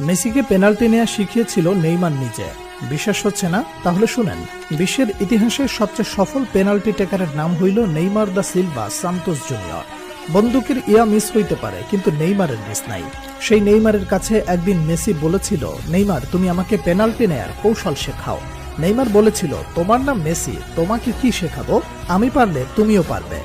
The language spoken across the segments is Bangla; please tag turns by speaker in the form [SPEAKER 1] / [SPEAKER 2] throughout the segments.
[SPEAKER 1] মেসিকে পেনাল্টি নেওয়া শিখিয়েছিল নেইমার নিজে। বিশ্বাস হচ্ছে না? তাহলে শুনেন। বিশ্বের ইতিহাসে সবচেয়ে সফল পেনাল্টি টেকারের নাম হইল Neymar da Silva Santos junior. বন্দুকের ইয়া মিস হইতে পারে, কিন্তু নেইমারের মিস নাই। সেই নেইমারের কাছে একদিন মেসি বলেছিল, নেইমার তুমি আমাকে পেনাল্টি নেয়ার কৌশল শেখাও। নেইমার বলেছিল, তোমার নাম মেসি, তোমাকে কি শেখাবো, আমি পারলে তুমিও পারবে।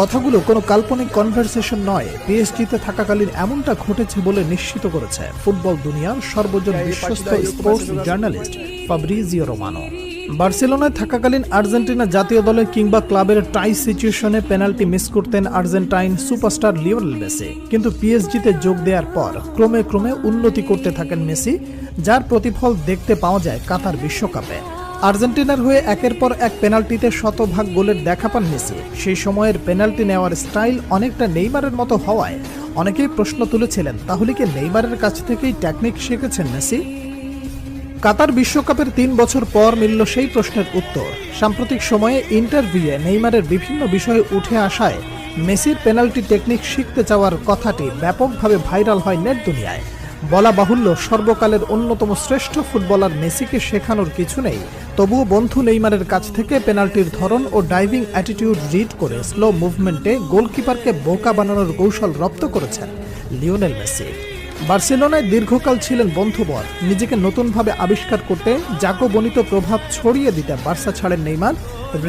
[SPEAKER 1] কথাগুলো কোনো কাল্পনিক কনভারসেশন নয়, পিএসজিতে থাকাকালীন এমনটা ঘটেছে বলে নিশ্চিত করেছে ফুটবল দুনিয়ার সর্বজন বিশ্বস্ত স্পোর্টস জার্নালিস্ট ফাব্রিজিও রোমানো। বার্সেলোনায় থাকাকালীন আর্জেন্টিনা জাতীয় দলে কিংবা ক্লাবের টাই সিচুয়েশনে পেনাল্টি মিস করতেন আর্জেন্টাইন সুপারস্টার লিওনেল মেসি। কিন্তু পিএসজিতে যোগ দেওয়ার পর ক্রমে ক্রমে উন্নতি করতে থাকেন মেসি, যার প্রতিফল দেখতে পাওয়া যায় কাতার বিশ্বকাপে। আর্জেন্টিনার হয়ে একের পর এক পেনাল্টিতে শতভাগ গোলের দেখা পান মেসি। সেই সময়ের পেনাল্টি নেওয়ার স্টাইল অনেকটা নেইমারের মতো হওয়ায় অনেকেই প্রশ্ন তুলেছিলেন, তাহলে কি নেইমারের কাছ থেকেই টেকনিক শিখেছেন মেসি? কাতার বিশ্বকাপের 3 বছর পর মিলল সেই প্রশ্নের উত্তর। সাম্প্রতিক সময়ে ইন্টারভিউয়ে নেইমারের বিভিন্ন বিষয়ে উঠে আসায় মেসির পেনাল্টি টেকনিক শিখতে চাওয়ার কথাটি ব্যাপকভাবে ভাইরাল হয় নেট দুনিয়ায়। বলা বাহুল্য, সর্বকালের অন্যতম শ্রেষ্ঠ ফুটবলার মেসিকে শেখানোর কিছু নেই, তবুও বন্ধু নেইমারের কাছ থেকে পেনাল্টির ধরন ও ডাইভিং অ্যাটিটিউড রিড করে স্লো মুভমেন্টে গোলকিপারকে বোকা বানানোর কৌশল রপ্ত করেছেন লিওনেল মেসি। বার্সেলোনায় দীর্ঘকাল ছিলেন বন্ধুবর। নিজেকে নতুনভাবে আবিষ্কার করতে জাকবনিত প্রভাব ছড়িয়ে দিতে বার্সা ছাড়েন নেইমার।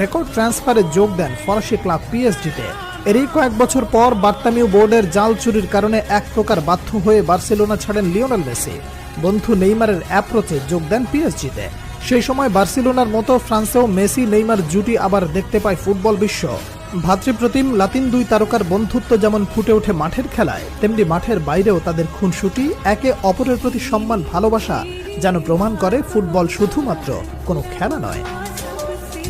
[SPEAKER 1] রেকর্ড ট্রান্সফারে যোগ দেন ফরাসি ক্লাব পিএসজিতে। এরই কয়েক বছর পর বার্তামিউ বোর্ডের জাল চুরির কারণে এক প্রকার বাধ্য হয়ে বার্সেলোনা ছাড়েন লিওনেল মেসি। বন্ধু নেইমারের অ্যাপ্রোচে যোগ দেন পিএসজিতে। সেই সময় বার্সেলোনার মতো ফ্রান্সেও মেসি নেইমার জুটি আবার দেখতে পায় ফুটবল বিশ্ব। ভাতৃপ্রতিম লাতিন দুই তারকার বন্ধুত্ব যেমন ফুটে ওঠে মাঠের খেলায়, তেমনি মাঠের বাইরেও তাদের খুনসুটি, একে অপরের প্রতি সম্মান, ভালোবাসা যেন প্রমাণ করে ফুটবল শুধুমাত্র কোনো খেলা নয়।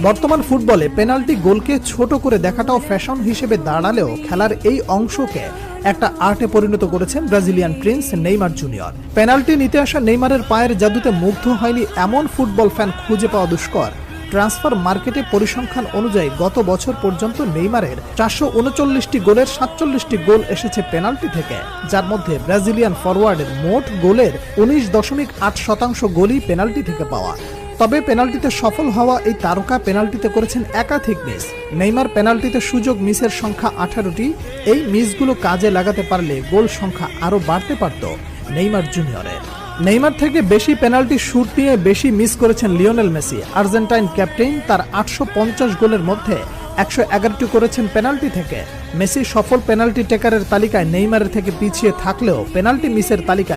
[SPEAKER 1] বর্তমান ফুটবলে পেনাল্টি গোলকে ছোট করে দেখাটাও ফ্যাশন হিসেবে দাঁড়ালেও খেলার এই অংশকে একটা আর্টে পরিণত করেছেন Brazilian Prince Neymar junior. Penalty নিতে আসা নেইমারের পায়ের জাদুতে মুগ্ধ হয়নি এমন ফুটবল ফ্যান খুঁজে পাওয়া দুষ্কর। ট্রান্সফার মার্কেটে পরিসংখ্যান অনুযায়ী গত বছর পর্যন্ত নেইমারের 439টি গোলের 47টি গোল এসেছে পেনাল্টি থেকে, যার মধ্যে ব্রাজিলিয়ান ফরওয়ার্ডের মোট গোলের 19.8% গোলই পেনাল্টি থেকে পাওয়া। তবে পেনাল্টিতে সফল হওয়া এই তারকা পেনাল্টিতে করেছেন একাধিক মিস। নেইমার পেনাল্টিতে সুযোগ মিসের সংখ্যা 18টি। এই মিসগুলো কাজে লাগাতে পারলে গোল সংখ্যা আরও বাড়তে পারত নেইমার জুনিয়রের। নেইমার থেকে বেশি পেনাল্টি শুট নিয়ে বেশি মিস করেছেন লিওনেল মেসি। আর্জেন্টাইন ক্যাপ্টেন তার 850 গোলের মধ্যে 111টি করেছেন পেনাল্টি থেকে। মেসি সফল পেনাল্টি টেকারের তালিকায় নেইমারের থেকে পিছিয়ে থাকলেও পেনাল্টি মিসের তালিকায়